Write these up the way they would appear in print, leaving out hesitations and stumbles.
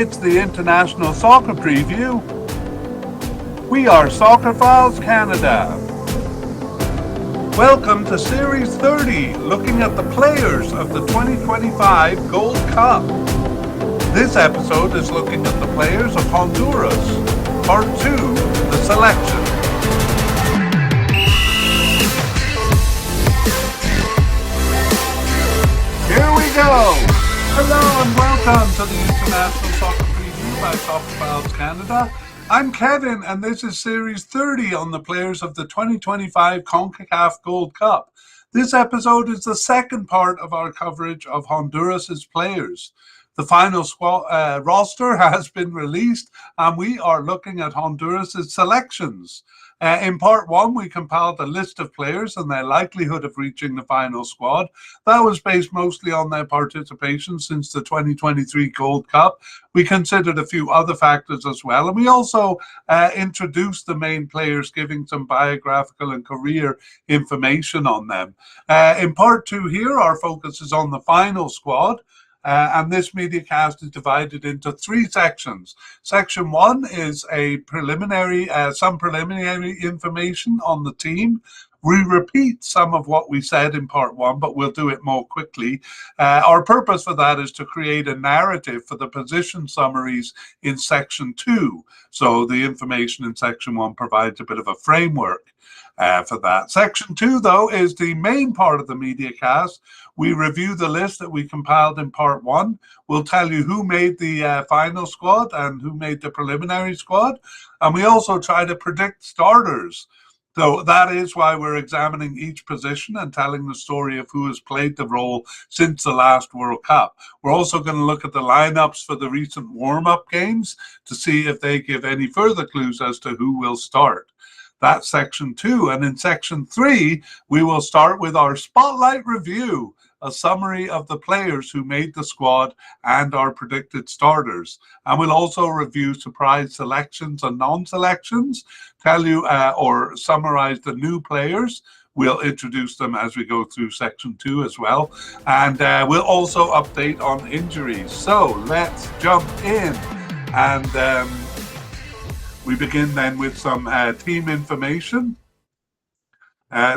It's the International Soccer Preview. We are Soccerphiles Canada. Welcome to Series 30, looking at the players of the 2025 Gold Cup. This episode is looking at the players of Honduras. Part 2, the selection. Here we go! Hello and welcome to the International Soccer Preview by Soccerphiles Canada. I'm Kevin and this is Series 30 on the players of the 2025 CONCACAF Gold Cup. This episode is the second part of our coverage of Honduras' players. The final roster has been released and we are looking at Honduras' selections. In part 1, we compiled a list of players and their likelihood of reaching the final squad. That was based mostly on their participation since the 2023 Gold Cup. We considered a few other factors as well, and we also introduced the main players, giving some biographical and career information on them. In part 2 here, our focus is on the final squad. And this mediacast is divided into 3 sections. Section 1 is a some preliminary information on the team. We repeat some of what we said in part 1, but we'll do it more quickly. Our purpose for that is to create a narrative for the position summaries in section 2. So the information in section 1 provides a bit of a framework for that. Section 2, though, is the main part of the mediacast. We review the list that we compiled in part 1. We'll tell you who made the final squad and who made the preliminary squad. And we also try to predict starters. So that is why we're examining each position and telling the story of who has played the role since the last World Cup. We're also going to look at the lineups for the recent warm-up games to see if they give any further clues as to who will start. That's section 2. And in section 3, we will start with our spotlight review, a summary of the players who made the squad and our predicted starters. And we'll also review surprise selections and non-selections, tell you or summarize the new players. We'll introduce them as we go through section 2 as well. And we'll also update on injuries. So let's jump in. And we begin then with some team information.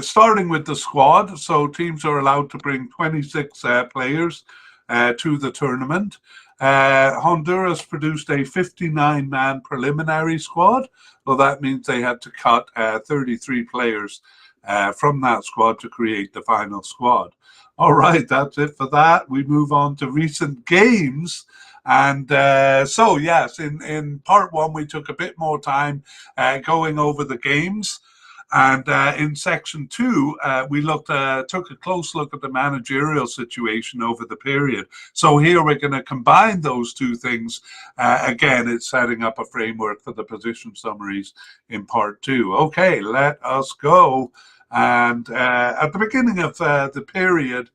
Starting with the squad, so teams are allowed to bring 26 players to the tournament. Honduras produced a 59-man preliminary squad, so that means they had to cut 33 players from that squad to create the final squad. All right, that's it for that. We move on to recent games. And so, yes, in part 1, we took a bit more time going over the games. And in section 2, we took a close look at the managerial situation over the period. So here we're going to combine those two things. Again, it's setting up a framework for the position summaries in part 2. Okay, let us go. And at the beginning of the period,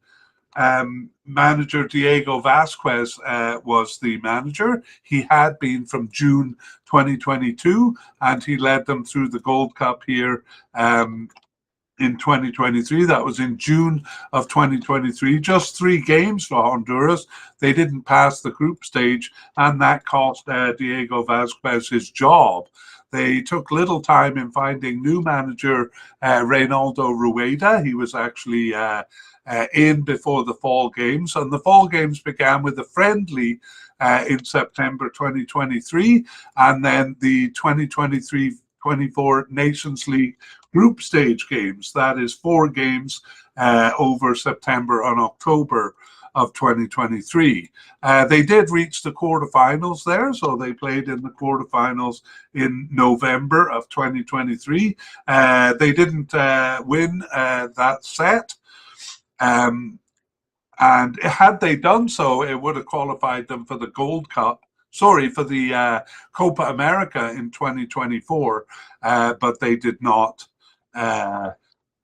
manager Diego Vasquez was the manager. He had been from June 2022, and he led them through the Gold Cup here in 2023. That was in June of 2023. Just 3 games for Honduras. They didn't pass the group stage, and that cost Diego Vasquez his job. They took little time in finding new manager Reynaldo Rueda. He was actually in before the fall games, and the fall games began with a friendly in September 2023, and then the 2023-24 Nations League group stage games. That is 4 games over September and October of 2023. They did reach the quarterfinals there, so they played in the quarterfinals in November of 2023. They didn't win that set. And had they done so, it would have qualified them for the Gold Cup, for the Copa America in 2024, but they did not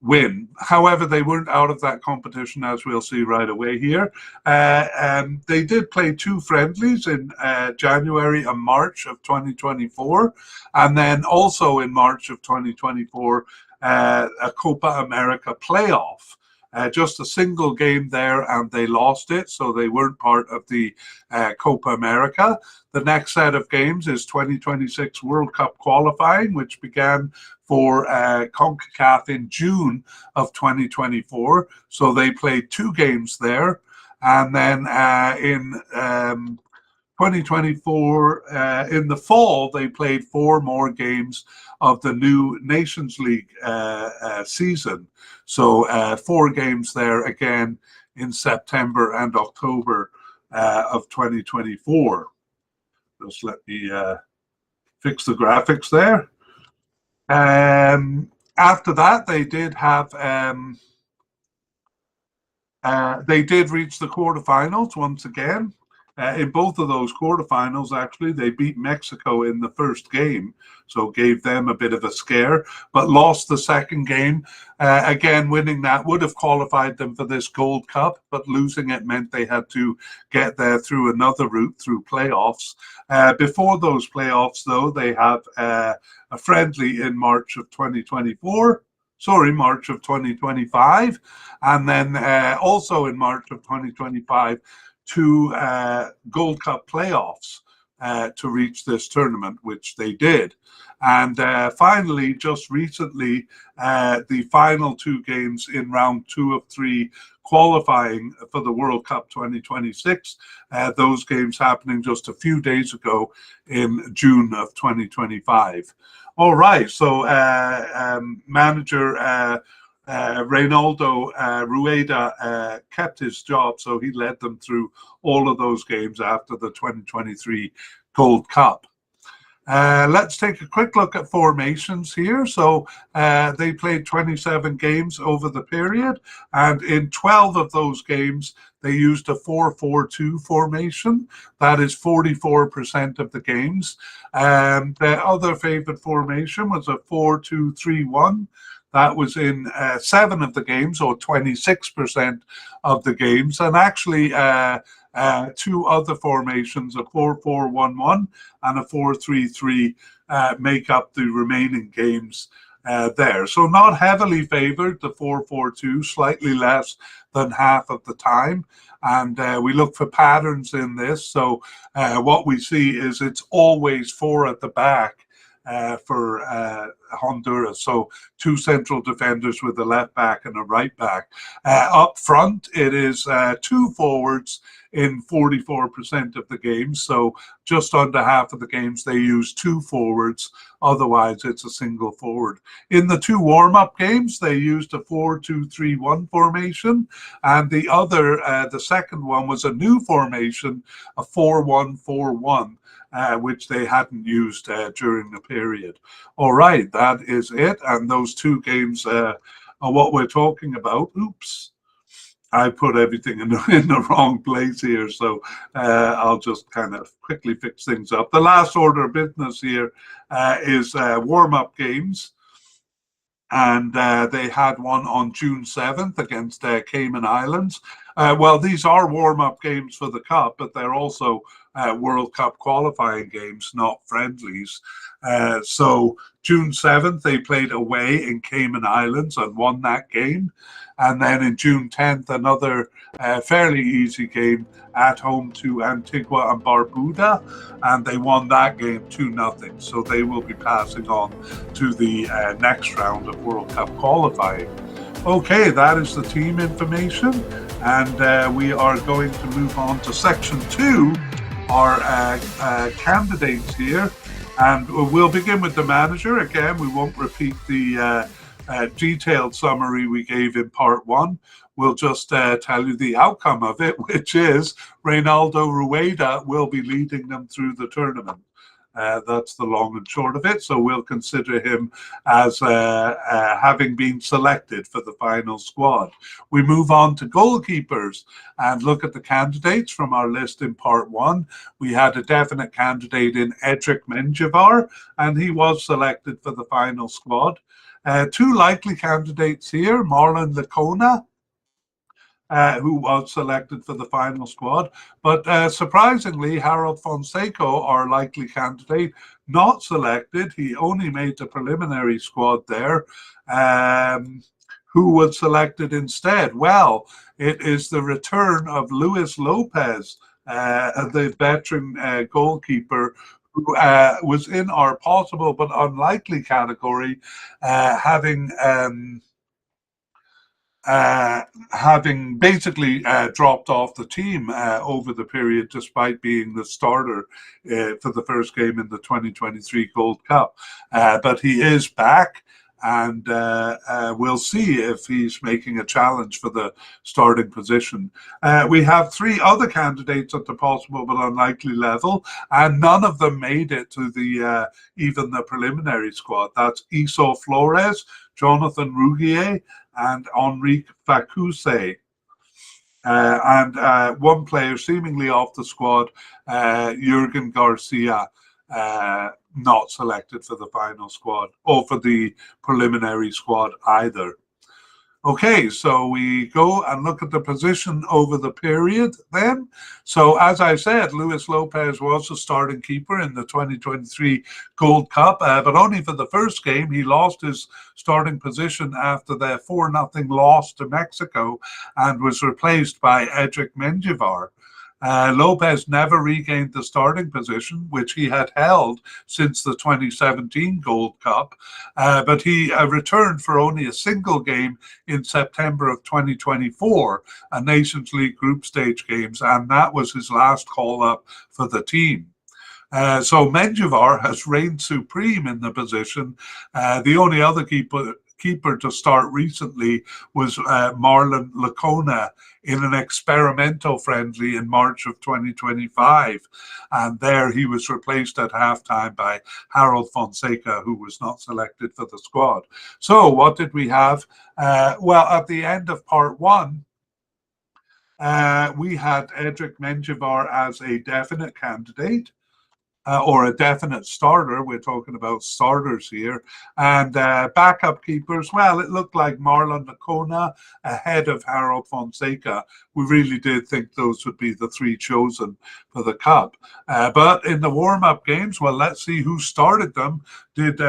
win. However, they weren't out of that competition, as we'll see right away here. They did play 2 friendlies in January and March of 2024, and then also in March of 2024, a Copa America playoff. just a single game there, and they lost it, so they weren't part of the Copa America. The next set of games is 2026 World Cup qualifying, which began for CONCACAF in June of 2024. So they played 2 games there. And then in 2024, in the fall, they played 4 more games of the new Nations League season. So 4 games there again in September and October of 2024. Just let me fix the graphics there. After that, they did have they did reach the quarterfinals once again. In both of those quarterfinals, actually, they beat Mexico in the first game, so gave them a bit of a scare, but lost the second game. Again, winning that would have qualified them for this Gold Cup, but losing it meant they had to get there through another route, through playoffs. Before those playoffs, though, they have a friendly in March of 2024. Sorry, March of 2025. And then also in March of 2025, 2 Gold Cup playoffs to reach this tournament, which they did. And finally, just recently, the final 2 games in round 2 of 3 qualifying for the World Cup 2026, those games happening just a few days ago in June of 2025. All right, so manager Reynaldo Rueda kept his job, so he led them through all of those games after the 2023 Gold Cup. Let's take a quick look at formations here. So they played 27 games over the period, and in 12 of those games, they used a 4-4-2 formation. That is 44% of the games. The other favorite formation was a 4-2-3-1. That was in 7 of the games, or 26% of the games. And actually, 2 other formations, a 4-4-1-1 and a 4-3-3, make up the remaining games there. So not heavily favored, the 4-4-2, slightly less than half of the time. And we look for patterns in this. So what we see is it's always 4 at the back for Honduras. So 2 central defenders with a left back and a right back. Up front, it is 2 forwards in 44% of the games. So just under half of the games, they use 2 forwards. Otherwise, it's a single forward. In the 2 warm-up games, they used a 4-2-3-1 formation. And the other, the second one was a new formation, a 4-1-4-1. Which they hadn't used during the period. All right, that is it. And those 2 games are what we're talking about. Oops, I put everything in the wrong place here. So I'll just kind of quickly fix things up. The last order of business here is warm-up games. And they had one on June 7th against Cayman Islands. Well, these are warm-up games for the Cup, but they're also World Cup qualifying games, not friendlies. So June 7th, they played away in Cayman Islands and won that game. And then in June 10th, another fairly easy game at home to Antigua and Barbuda, and they won that game 2-0. So they will be passing on to the next round of World Cup qualifying. Okay, that is the team information, and we are going to move on to section 2, our candidates here, and we'll begin with the manager. Again, we won't repeat the detailed summary we gave in part 1. We'll just tell you the outcome of it, which is Reynaldo Rueda will be leading them through the tournament. That's the long and short of it. So we'll consider him as having been selected for the final squad. We move on to goalkeepers and look at the candidates from our list in part 1. We had a definite candidate in Edric Menjivar, and he was selected for the final squad. 2 likely candidates here, Marlon Licona, who was selected for the final squad. But surprisingly, Harold Fonseca, our likely candidate, not selected. He only made the preliminary squad there. Who was selected instead? Well, it is the return of Luis Lopez, the veteran goalkeeper, who was in our possible but unlikely category, having having basically dropped off the team over the period, despite being the starter for the first game in the 2023 Gold Cup. But he is back, and we'll see if he's making a challenge for the starting position. We have three other candidates at the possible but unlikely level, and none of them made it to the even the preliminary squad. That's Iso Flores, Jonathan Rougier, and Enrique Facuse. And one player seemingly off the squad, Jurgen Garcia, not selected for the final squad or for the preliminary squad either. Okay, so we go and look at the position over the period then. So as I said, Luis Lopez was the starting keeper in the 2023 Gold Cup, but only for the first game. He lost his starting position after their 4-0 loss to Mexico and was replaced by Edric Menjivar. Lopez never regained the starting position, which he had held since the 2017 Gold Cup, but he returned for only a single game in September of 2024, a Nations League group stage games, and that was his last call-up for the team. So Menjivar has reigned supreme in the position. The only other keeper to start recently was Marlon Lecona in an experimental friendly in March of 2025. And there he was replaced at halftime by Harold Fonseca, who was not selected for the squad. So what did we have? Well, at the end of part one, we had Edric Menjivar as a definite candidate. Or a definite starter. We're talking about starters here. And backup keepers, well, it looked like Marlon Lecona ahead of Harold Fonseca. We really did think those would be the three chosen for the Cup. But in the warm-up games, well, let's see who started them. Did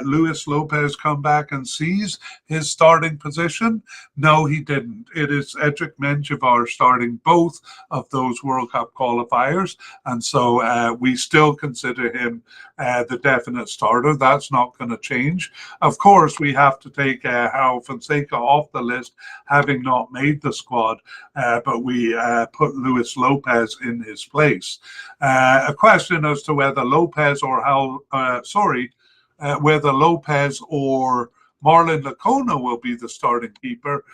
Luis Lopez come back and seize his starting position? No, he didn't. It is Edric Menjivar starting both of those World Cup qualifiers. And so we still consider him the definite starter. That's not going to change. Of course, we have to take Harold Fonseca off the list, having not made the squad, but we put Luis Lopez in his place. A question as to whether Lopez or whether Lopez or Marlon Lecona will be the starting keeper.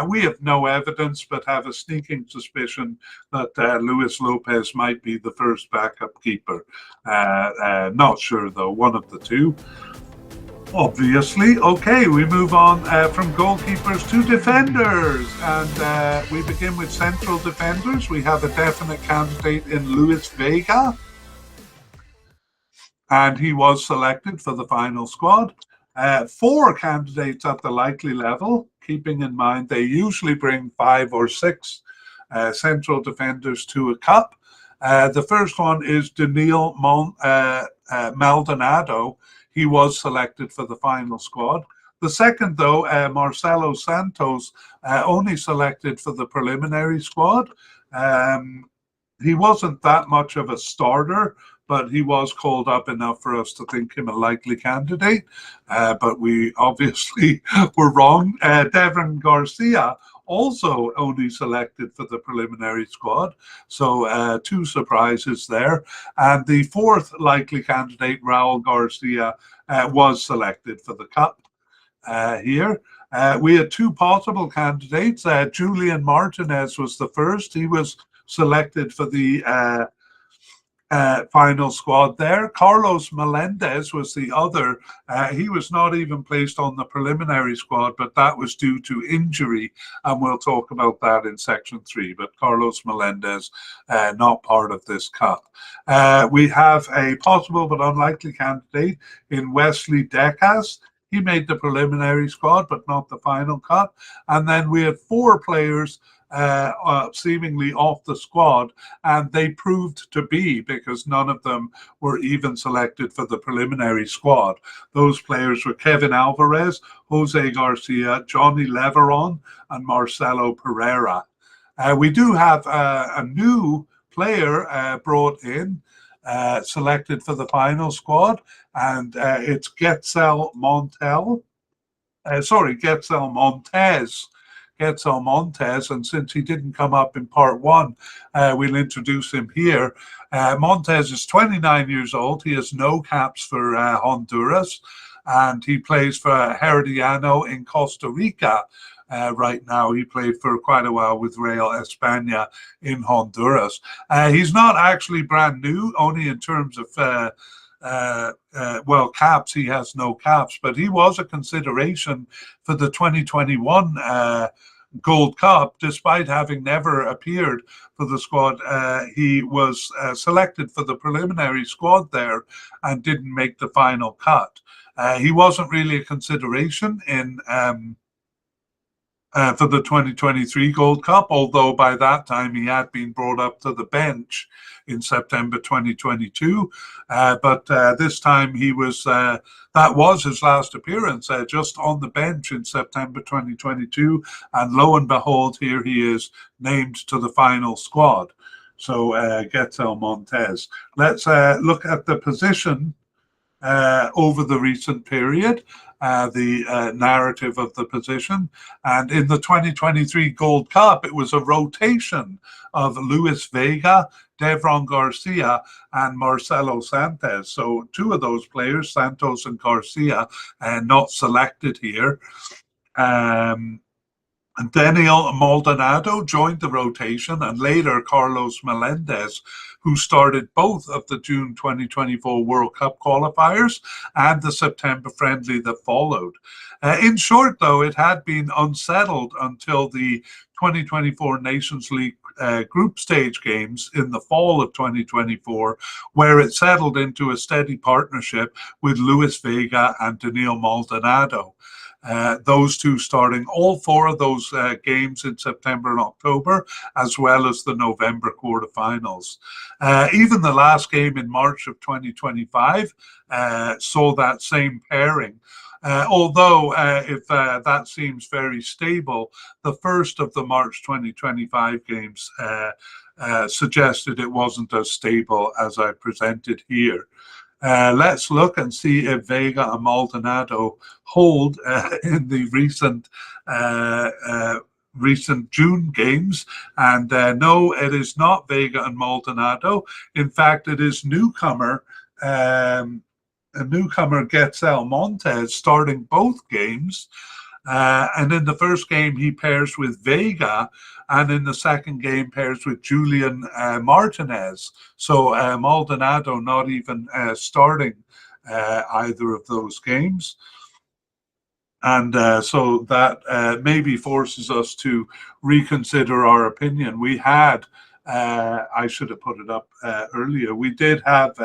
We have no evidence, but have a sneaking suspicion that Luis Lopez might be the first backup keeper. Not sure, though, one of the two. Obviously. Okay, we move on from goalkeepers to defenders. And we begin with central defenders. We have a definite candidate in Luis Vega. And he was selected for the final squad. 4 candidates at the likely level, keeping in mind they usually bring 5 or 6 central defenders to a cup. The first one is Daniil Maldonado. He was selected for the final squad. The second, though, Marcelo Santos, only selected for the preliminary squad. He wasn't that much of a starter, but he was called up enough for us to think him a likely candidate. But we obviously were wrong. Devin Garcia also only selected for the preliminary squad. So 2 surprises there. And the fourth likely candidate, Raul Garcia, was selected for the Cup here. We had 2 possible candidates. Julian Martinez was the first. He was selected for the final squad there. Carlos Melendez was the other. He was not even placed on the preliminary squad, but that was due to injury, and we'll talk about that in section 3. But Carlos Melendez, not part of this cup. We have a possible but unlikely candidate in Wesley Decas. He made the preliminary squad, but not the final cut. And then we had 4 players seemingly off the squad, and they proved to be, because none of them were even selected for the preliminary squad. Those players were Kevin Alvarez, Jose Garcia, Johnny Leveron, and Marcelo Pereira. We do have a new player brought in, selected for the final squad, and it's Getzel Montel. Getzel Montez. Getzel Montez, and since he didn't come up in part one, we'll introduce him here. Montez is 29 years old. He has no caps for Honduras, and he plays for Herediano in Costa Rica. Right now, he played for quite a while with Real España in Honduras. He's not actually brand new, only in terms of caps. He has no caps, but he was a consideration for the 2021 Gold Cup, despite having never appeared for the squad. He was selected for the preliminary squad there and didn't make the final cut. He wasn't really a consideration in for the 2023 Gold Cup, although by that time he had been brought up to the bench in September 2022. But this time he was, that was his last appearance, just on the bench in September 2022. And lo and behold, here he is named to the final squad. So Getzel Montez. Let's look at the position over the recent period, the narrative of the position. And in the 2023 Gold Cup, it was a rotation of Luis Vega, Devron Garcia, and Marcelo Santos. So two of those players, Santos and Garcia, not selected here. Daniel Maldonado joined the rotation, and later Carlos Melendez, who started both of the June 2024 World Cup qualifiers and the September friendly that followed. In short, though, it had been unsettled until the 2024 Nations League group stage games in the fall of 2024, where it settled into a steady partnership with Luis Vega and Daniel Maldonado. Those two starting all four of those games in September and October, as well as the November quarterfinals. Even the last game in March of 2025 saw that same pairing. Although, if that seems very stable, the first of the March 2025 games suggested it wasn't as stable as I presented here. Let's look and see if Vega and Maldonado hold in the recent June games. And no, it is not Vega and Maldonado. In fact, it is newcomer Getzel Montez starting both games. And in the first game, he pairs with Vega, and in the second game, pairs with Julian Martinez. So Maldonado not even starting either of those games. And so that maybe forces us to reconsider our opinion. We had, I should have put it up earlier, we did have,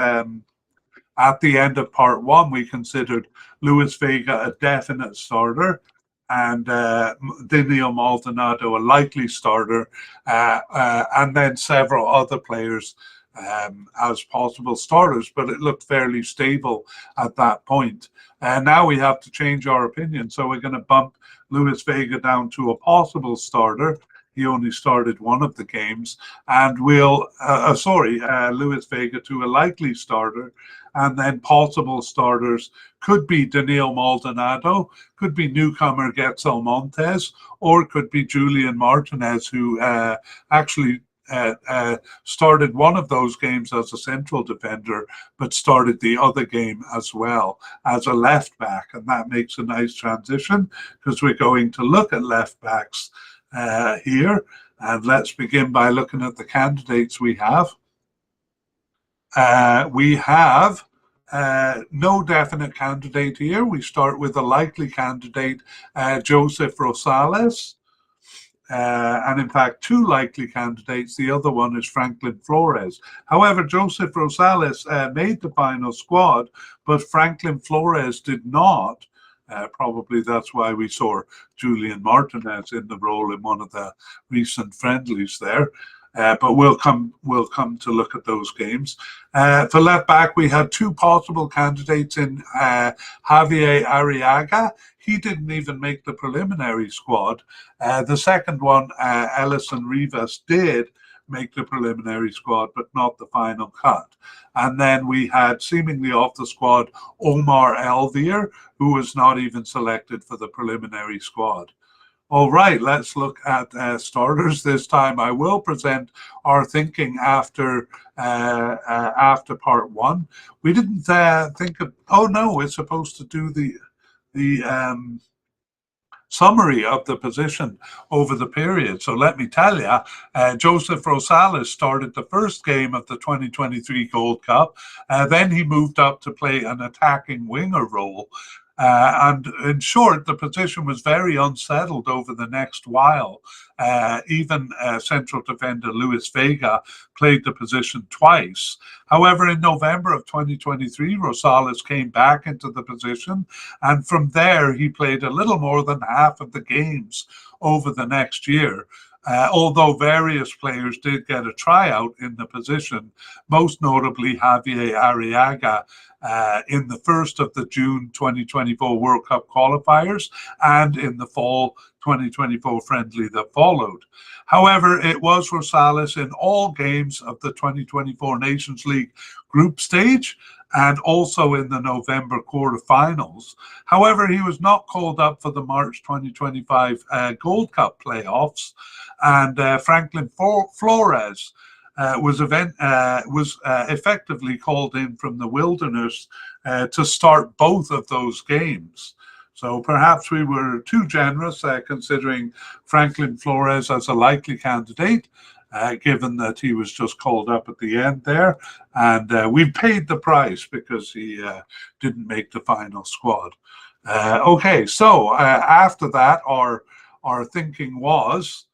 at the end of part one, we considered Luis Vega a definite starter, and Daniel Maldonado a likely starter, and then several other players as possible starters, but it looked fairly stable at that point. And now we have to change our opinion, so we're going to bump Luis Vega down to a possible starter. He only started one of the games, and we'll, Luis Vega to a likely starter, and then possible starters could be Daniel Maldonado, could be newcomer Getzel Montez, or could be Julian Martinez, who actually started one of those games as a central defender, but started the other game as well as a left back. And that makes a nice transition, because we're going to look at left backs here. And let's begin by looking at the candidates we have. We have no definite candidate here. We start with a likely candidate, Joseph Rosales. And in fact, two likely candidates. The other one is Franklin Flores. However, Joseph Rosales made the final squad, but Franklin Flores did not. Probably that's why we saw Julian Martinez in the role in one of the recent friendlies there. But we'll come to look at those games. For left back, we had two possible candidates in Javier Arriaga. He didn't even make the preliminary squad. The second one, Ellison Rivas, did make the preliminary squad, but not the final cut. And then we had, seemingly off the squad, Omar Elvier, who was not even selected for the preliminary squad. All right, let's look at starters. This time I will present our thinking after part one. We didn't think of, oh no, we're supposed to do the summary of the position over the period. So let me tell you, Joseph Rosales started the first game of the 2023 Gold Cup. Then he moved up to play an attacking winger role. And in short, the position was very unsettled over the next while. Even central defender Luis Vega played the position twice. However, in November of 2023, Rosales came back into the position, and from there he played a little more than half of the games over the next year. Although various players did get a tryout in the position, most notably Javier Arriaga in the first of the June 2024 World Cup qualifiers and in the fall 2024 friendly that followed. However, it was Rosales in all games of the 2024 Nations League group stage and also in the November quarterfinals. However, he was not called up for the March 2025 Gold Cup playoffs, and Franklin Flores was effectively called in from the wilderness to start both of those games. So perhaps we were too generous considering Franklin Flores as a likely candidate, given that he was just called up at the end there. And we paid the price because he didn't make the final squad. Okay, so after that, our thinking was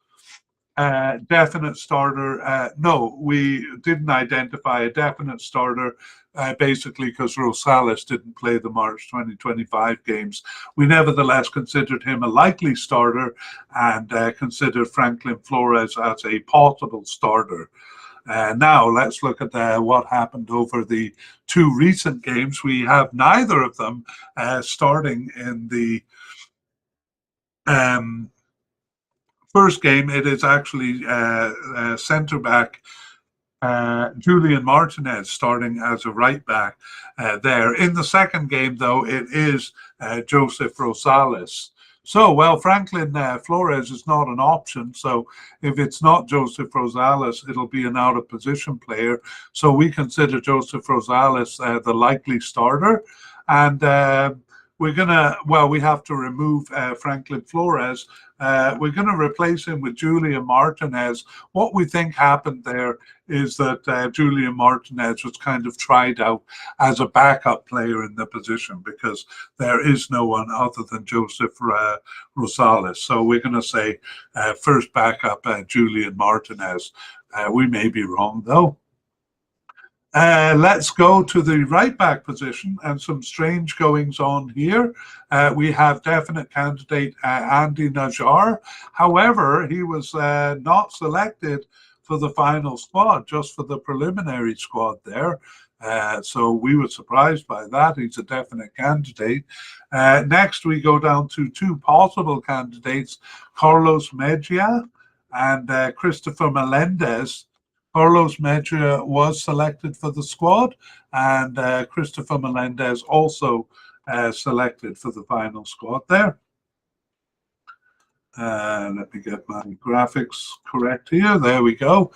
definite starter. No, we didn't identify a definite starter, basically because Rosales didn't play the March 2025 games. We nevertheless considered him a likely starter and considered Franklin Flores as a possible starter. Now let's look at what happened over the two recent games. We have neither of them starting in the first game. It is actually centre back Julian Martinez starting as a right back there. In the second game, though, it is Joseph Rosales. So, well, Franklin Flores is not an option. So if it's not Joseph Rosales, it'll be an out-of-position player. So we consider Joseph Rosales the likely starter. And we're going to, well, we have to remove Franklin Flores. We're going to replace him with Julian Martinez. What we think happened there is that Julian Martinez was kind of tried out as a backup player in the position because there is no one other than Joseph Rosales. So we're going to say first backup Julian Martinez. We may be wrong, though. Let's go to the right back position and some strange goings on here. We have definite candidate Andy Najjar. However, he was not selected for the final squad, just for the preliminary squad there. So we were surprised by that. He's a definite candidate. Next, we go down to two possible candidates, Carlos Mejia and Christopher Melendez. Carlos Mejia was selected for the squad, and Christopher Melendez also selected for the final squad there. Let me get my graphics correct here. There we go.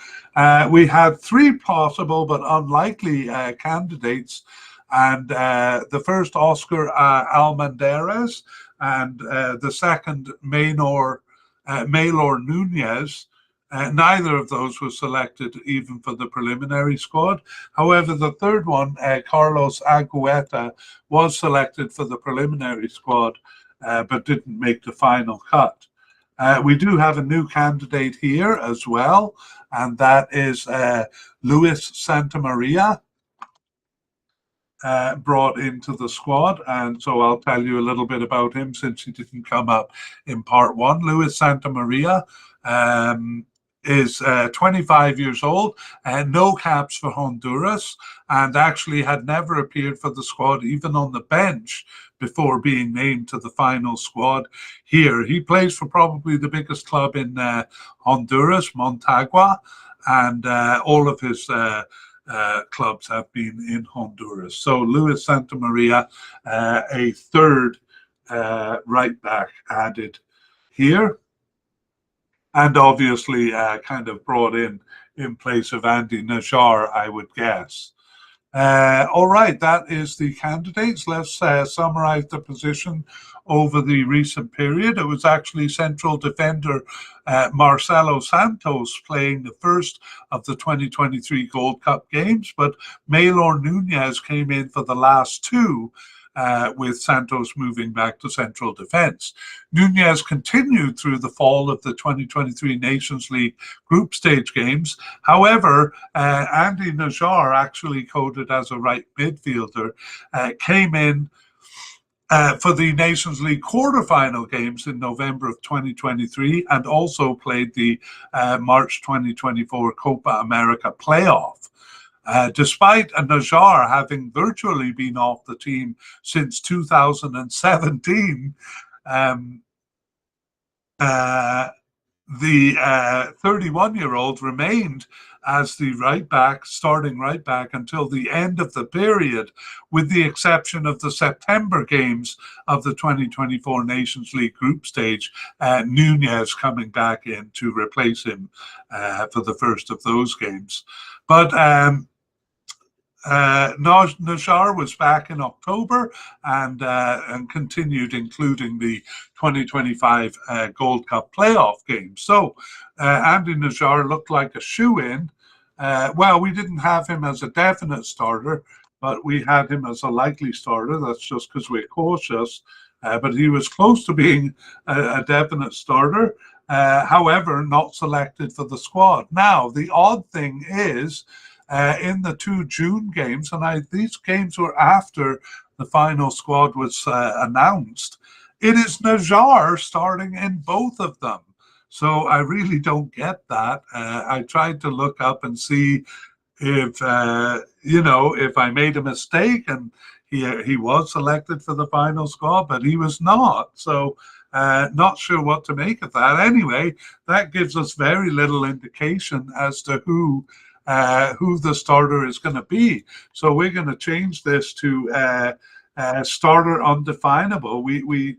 We had three possible but unlikely candidates, and the first Oscar Almendarez, and the second Maynor Nunez. Neither of those was selected even for the preliminary squad. However, the third one, Carlos Agueta, was selected for the preliminary squad, but didn't make the final cut. We do have a new candidate here as well, and that is Luis Santamaria. brought into the squad, and so I'll tell you a little bit about him since he didn't come up in part one. Luis Santamaria is 25 years old, no caps for Honduras, and actually had never appeared for the squad, even on the bench, before being named to the final squad here. He plays for probably the biggest club in Honduras, Montagua, and all of his clubs have been in Honduras. So Luis Santamaria, a third right back added here, and obviously kind of brought in place of Andy Najar, I would guess. All right, that is the candidates. Let's summarize the position over the recent period. It was actually central defender Marcelo Santos playing the first of the 2023 Gold Cup games, but Maylor Nunez came in for the last two, with Santos moving back to central defense. Nunez continued through the fall of the 2023 Nations League group stage games. However, Andy Najar, actually coded as a right midfielder, came in for the Nations League quarterfinal games in November of 2023 and also played the March 2024 Copa America playoff. Despite Najar having virtually been off the team since 2017, the 31-year-old remained as the starting right back until the end of the period, with the exception of the September games of the 2024 Nations League group stage, Nunez coming back in to replace him for the first of those games. But Najar was back in October and continued, including the 2025 Gold Cup playoff game. So Andy Najar looked like a shoe-in. Well, we didn't have him as a definite starter, but we had him as a likely starter. That's just because we're cautious. But he was close to being a definite starter. However, not selected for the squad. Now, the odd thing is, in the two June games, and these games were after the final squad was announced, it is Najar starting in both of them. So I really don't get that. I tried to look up and see if, if I made a mistake, and he was selected for the final squad, but he was not. So not sure what to make of that. Anyway, that gives us very little indication as to who the starter is going to be. So we're going to change this to starter undefinable. We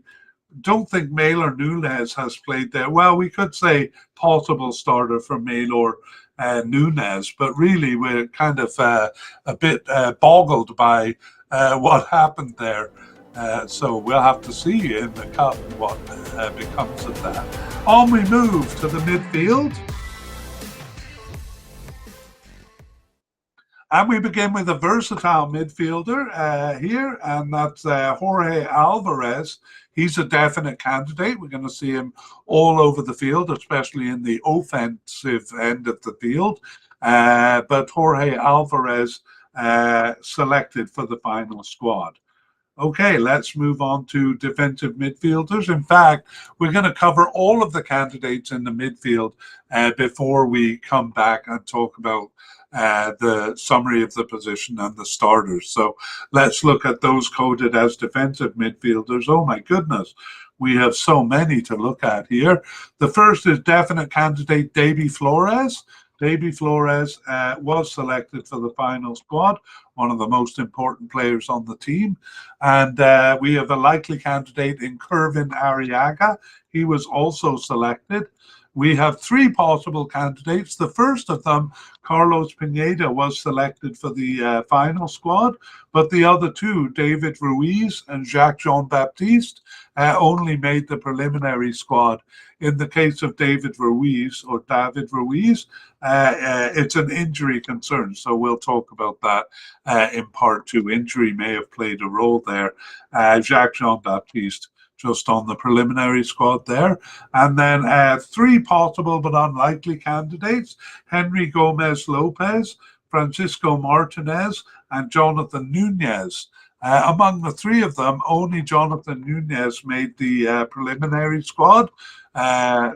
don't think Maylor Nunez has played there. Well, we could say possible starter for Maylor Nunez, but really we're kind of a bit boggled by what happened there. So we'll have to see in the cup what becomes of that. On we move to the midfield. And we begin with a versatile midfielder here, and that's Jorge Alvarez. He's a definite candidate. We're going to see him all over the field, especially in the offensive end of the field. But Jorge Alvarez selected for the final squad. Okay, let's move on to defensive midfielders. In fact, we're going to cover all of the candidates in the midfield before we come back and talk about the summary of the position and the starters. So let's look at those coded as defensive midfielders. Oh my goodness, we have so many to look at here. The first is definite candidate Davy Flores. Davy Flores was selected for the final squad, one of the most important players on the team. And we have a likely candidate in Kervin Arriaga. He was also selected. We have three possible candidates. The first of them, Carlos Pineda, was selected for the final squad, but the other two, David Ruiz and Jacques Jean-Baptiste, only made the preliminary squad. In the case of David Ruiz, it's an injury concern, so we'll talk about that in part two. Injury may have played a role there. Jacques Jean-Baptiste just on the preliminary squad there. And then three possible but unlikely candidates: Henry Gomez Lopez, Francisco Martinez, and Jonathan Nunez. Among the three of them, only Jonathan Nunez made the preliminary squad. Uh,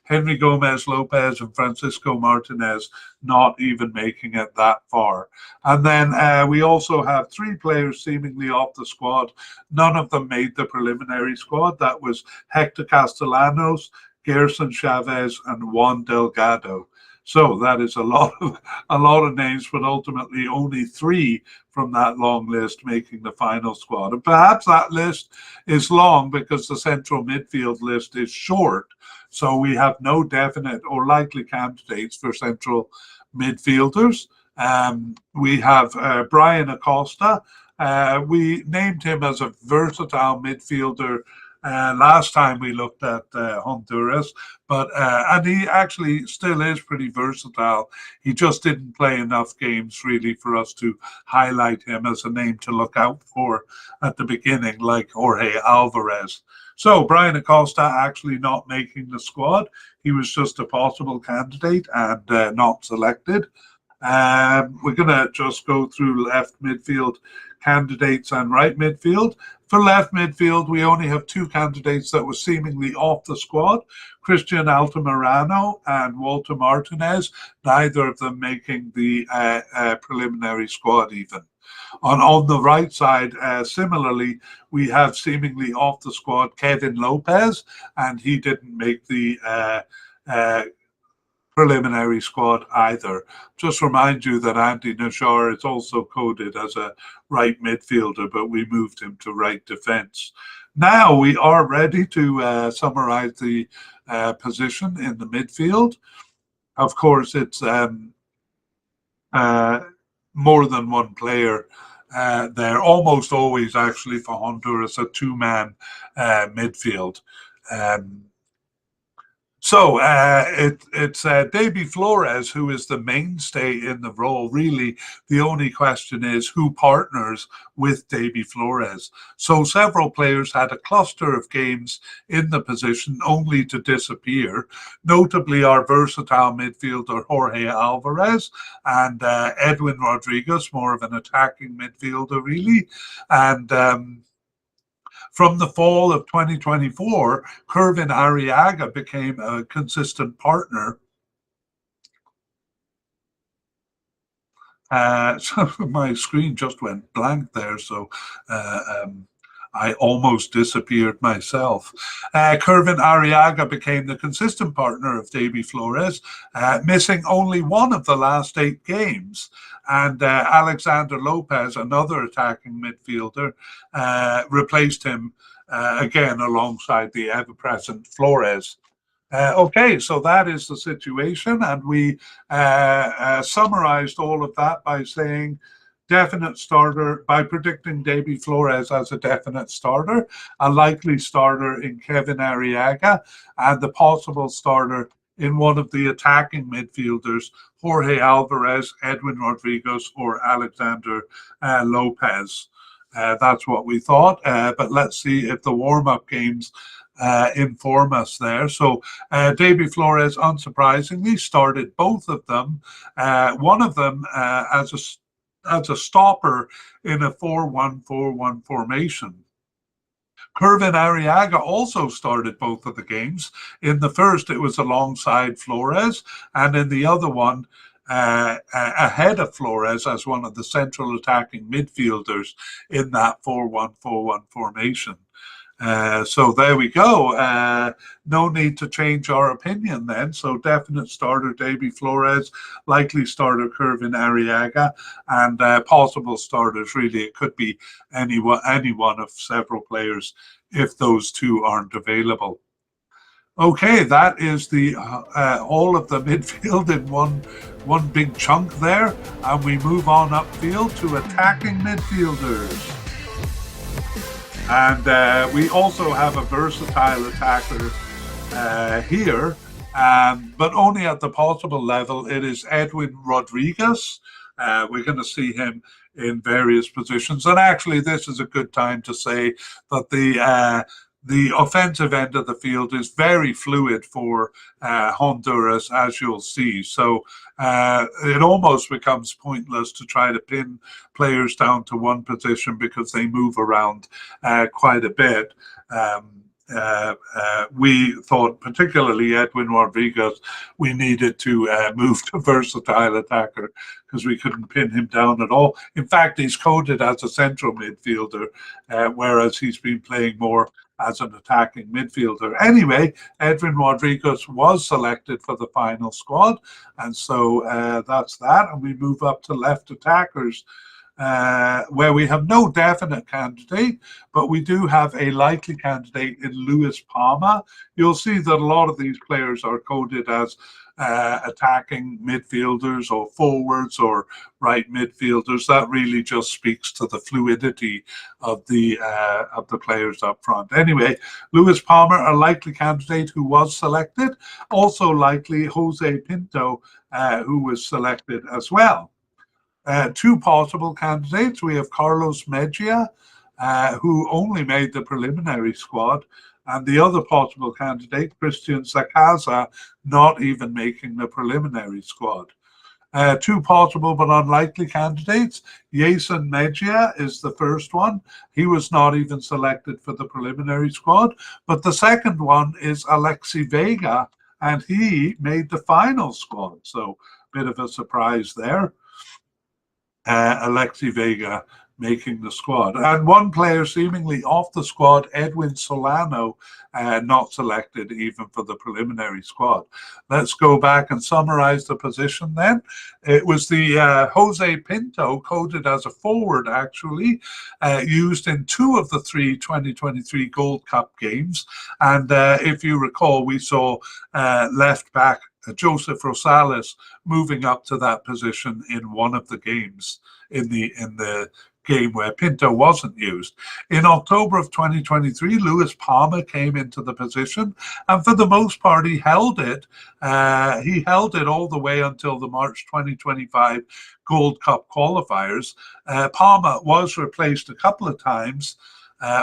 Henry Gomez Lopez and Francisco Martinez not even making it that far. And then we also have three players seemingly off the squad. None of them made the preliminary squad. That was Hector Castellanos, Gerson Chavez, and Juan Delgado. So that is a lot of names, but ultimately only three from that long list making the final squad. And perhaps that list is long because the central midfield list is short. So we have no definite or likely candidates for central midfielders. We have Brian Acosta. We named him as a versatile midfielder last time we looked at Honduras, but and he actually still is pretty versatile. He just didn't play enough games really for us to highlight him as a name to look out for at the beginning, like Jorge Alvarez. So Brian Acosta actually not making the squad. He was just a possible candidate and not selected. We're going to just go through left midfield candidates and right midfield. For left midfield, we only have two candidates that were seemingly off the squad, Christian Altamirano and Walter Martinez, neither of them making the preliminary squad even. On the right side, similarly, we have seemingly off the squad Kevin Lopez, and he didn't make the preliminary squad either. Just remind you that Andy Najar is also coded as a right midfielder, but we moved him to right defence. Now we are ready to summarise the position in the midfield. Of course, it's more than one player there, almost always actually for Honduras, a two-man midfield. So it's Davy Flores who is the mainstay in the role. Really, the only question is who partners with Davy Flores. So several players had a cluster of games in the position only to disappear, notably our versatile midfielder Jorge Alvarez and Edwin Rodriguez, more of an attacking midfielder really. And from the fall of 2024, Kervin Arriaga became a consistent partner. So my screen just went blank there, so I almost disappeared myself. Kervin Arriaga became the consistent partner of Davy Flores, missing only one of the last 8 games. And Alexander Lopez, another attacking midfielder, replaced him again alongside the ever-present Flores. Okay, so that is the situation, and we summarized all of that by saying definite starter, by predicting Davy Flores as a definite starter, a likely starter in Kevin Arriaga, and the possible starter in one of the attacking midfielders, Jorge Alvarez, Edwin Rodriguez, or Alexander Lopez. That's what we thought, but let's see if the warm-up games inform us there. So Davy Flores, unsurprisingly, started both of them. One of them as a stopper in a 4-1-4-1 formation. Kervin Arriaga also started both of the games. In the first, it was alongside Flores, and in the other one, ahead of Flores as one of the central attacking midfielders in that 4-1-4-1 formation. So there we go. No need to change our opinion then. So definite starter Davy Flores, likely starter Kervin Arriaga, and possible starters really it could be any one of several players if those two aren't available. Okay, that is the all of the midfield in one big chunk there, and we move on upfield to attacking midfielders. And we also have a versatile attacker here, but only at the possible level. It is Edwin Rodriguez. We're going to see him in various positions. And actually, this is a good time to say that the the offensive end of the field is very fluid for Honduras, as you'll see. So it almost becomes pointless to try to pin players down to one position because they move around quite a bit. We thought, particularly Edwin Rodriguez, we needed to move to versatile attacker because we couldn't pin him down at all. In fact, he's coded as a central midfielder, whereas he's been playing more as an attacking midfielder. Anyway, Edwin Rodriguez was selected for the final squad, and so that's that. And we move up to left attackers, where we have no definite candidate, but we do have a likely candidate in Luis Palma. You'll see that a lot of these players are coded as attacking midfielders or forwards or right midfielders. That really just speaks to the fluidity of the players up front. Anyway, Luis Palma, a likely candidate who was selected. Also likely Jose Pinto, who was selected as well. Two possible candidates. We have Carlos Mejia, who only made the preliminary squad, and the other possible candidate, Christian Sacasa, not even making the preliminary squad. Two possible but unlikely candidates. Jason Mejia is the first one. He was not even selected for the preliminary squad. But the second one is Alexi Vega, and he made the final squad. So a bit of a surprise there. Alexi Vega making the squad. And one player seemingly off the squad, Edwin Solano, not selected even for the preliminary squad. Let's go back and summarize the position then. It was the Jose Pinto, coded as a forward actually, used in two of the three 2023 Gold Cup games. And if you recall, we saw left back Joseph Rosales moving up to that position in one of the games, in the game where Pinto wasn't used. In October of 2023, Luis Palma came into the position, and for the most part, he held it. He held it all the way until the March 2025 Gold Cup qualifiers. Palma was replaced a couple of times,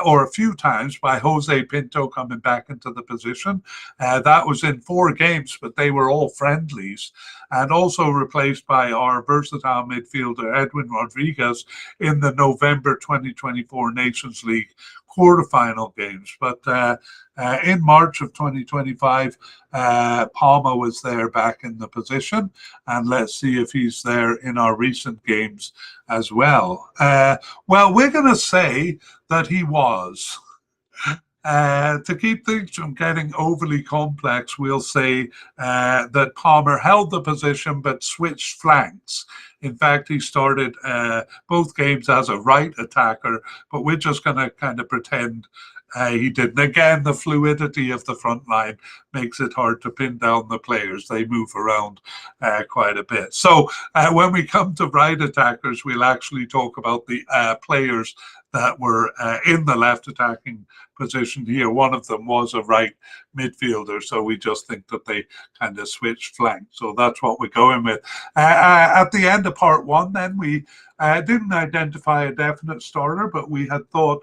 or a few times, by Jose Pinto coming back into the position. That was in 4 games, but they were all friendlies, and also replaced by our versatile midfielder Edwin Rodriguez in the November 2024 Nations League quarterfinal games. But in March of 2025, Palma was there back in the position, and let's see if he's there in our recent games as well. Well, we're going to say that he was. To keep things from getting overly complex, we'll say that Palmer held the position but switched flanks. In fact, he started both games as a right attacker, but we're just going to kind of pretend he didn't. Again, the fluidity of the front line makes it hard to pin down the players. They move around quite a bit. So when we come to right attackers, we'll actually talk about the players that were in the left attacking position here. One of them was a right midfielder, so we just think that they kind of switched flanks. So that's what we're going with. At the end of part 1, then, we didn't identify a definite starter, but we had thought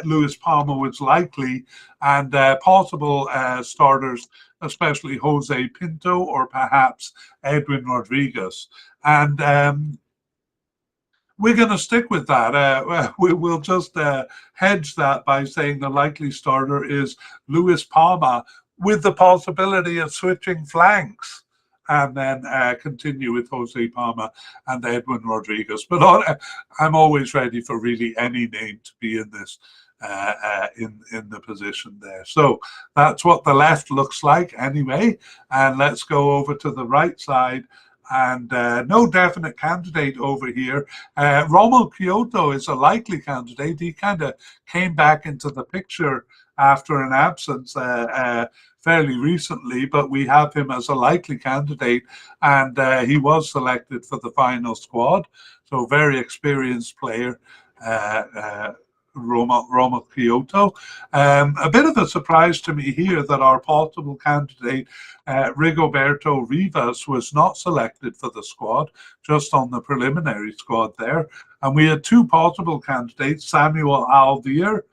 Luis Palma was likely, and possible starters, especially Jose Pinto or perhaps Edwin Rodriguez. And we're going to stick with that. We'll just hedge that by saying the likely starter is Luis Palma, with the possibility of switching flanks, and then continue with Jose Palma and Edwin Rodriguez. But I'm always ready for really any name to be in this, in the position there. So that's what the left looks like anyway. And let's go over to the right side. And no definite candidate over here. Rommel Kyoto is a likely candidate. He kind of came back into the picture after an absence fairly recently, but we have him as a likely candidate, and he was selected for the final squad. So very experienced player, Rommel Kyoto. A bit of a surprise to me here that our possible candidate, Rigoberto Rivas, was not selected for the squad, just on the preliminary squad there. And we had 2 possible candidates, Samuel Alvear,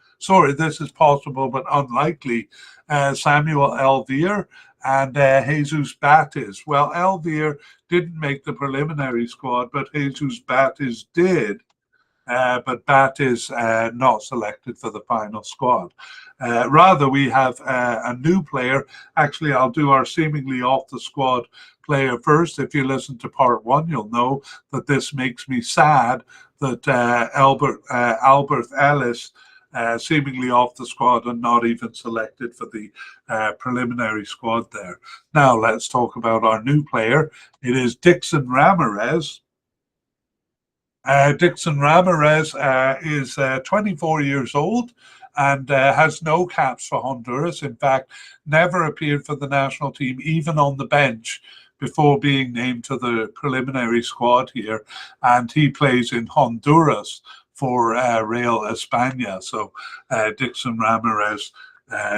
this is possible but unlikely, Samuel Elvier and Jesus Batis. Well, Elvier didn't make the preliminary squad, but Jesus Batis did. But Bat is not selected for the final squad. Rather, we have a new player. Actually, I'll do our seemingly off the squad player first. If you listen to part one, you'll know that this makes me sad that Albert Ellis, seemingly off the squad and not even selected for the preliminary squad there. Now, let's talk about our new player. It is Dixon Ramirez. Dixon Ramirez is 24 years old and has no caps for Honduras. In fact, never appeared for the national team, even on the bench, before being named to the preliminary squad here. And he plays in Honduras for Real España. So Dixon Ramirez,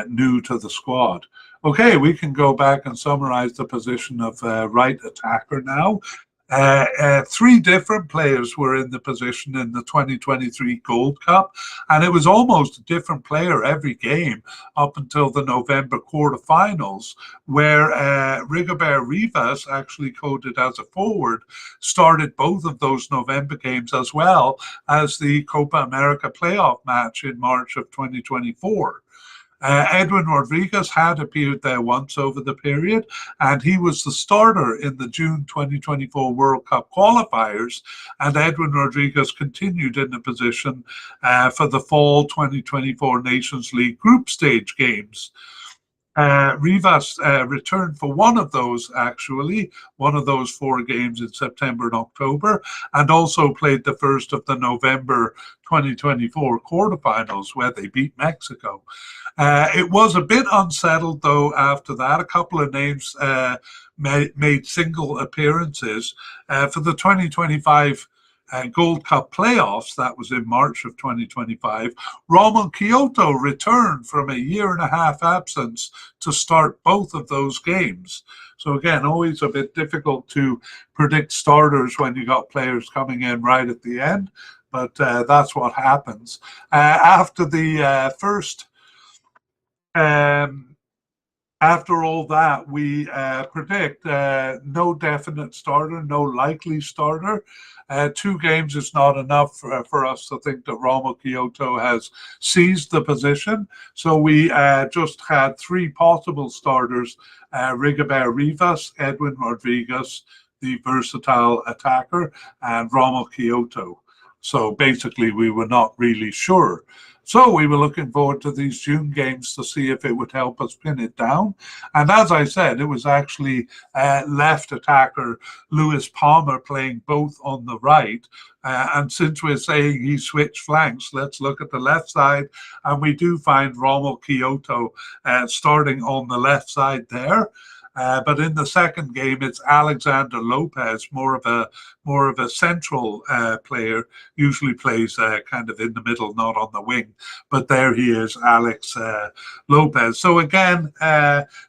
new to the squad. Okay, we can go back and summarize the position of right attacker now. Three different players were in the position in the 2023 Gold Cup, and it was almost a different player every game up until the November quarterfinals, where Rigobert Rivas, actually coded as a forward, started both of those November games as well as the Copa America playoff match in March of 2024. Edwin Rodriguez had appeared there once over the period, and he was the starter in the June 2024 World Cup qualifiers, and Edwin Rodriguez continued in the position for the fall 2024 Nations League group stage games. Rivas returned for one of those 4 games in September and October, and also played the first of the November 2024 quarterfinals where they beat Mexico. It was a bit unsettled, though, after that. A couple of names made single appearances. For the 2025 Gold Cup playoffs, that was in March of 2025, Rommel Kyoto returned from a 1.5 year absence to start both of those games. So again, always a bit difficult to predict starters when you got players coming in right at the end, but that's what happens. After the first after all that, we predict no definite starter, no likely starter. 2 games is not enough for us to think that Rommel Kyoto has seized the position. So we just had 3 possible starters, Rigobert Rivas, Edwin Rodriguez, the versatile attacker, and Rommel Kyoto. So basically, we were not really sure. So we were looking forward to these June games to see if it would help us pin it down. And as I said, it was actually left attacker Lewis Palmer playing both on the right. And since we're saying he switched flanks, let's look at the left side. And we do find Rommel Kyoto starting on the left side there. But in the second game, it's Alexander Lopez, more of a central player. Usually plays kind of in the middle, not on the wing. But there he is, Alex Lopez. So again,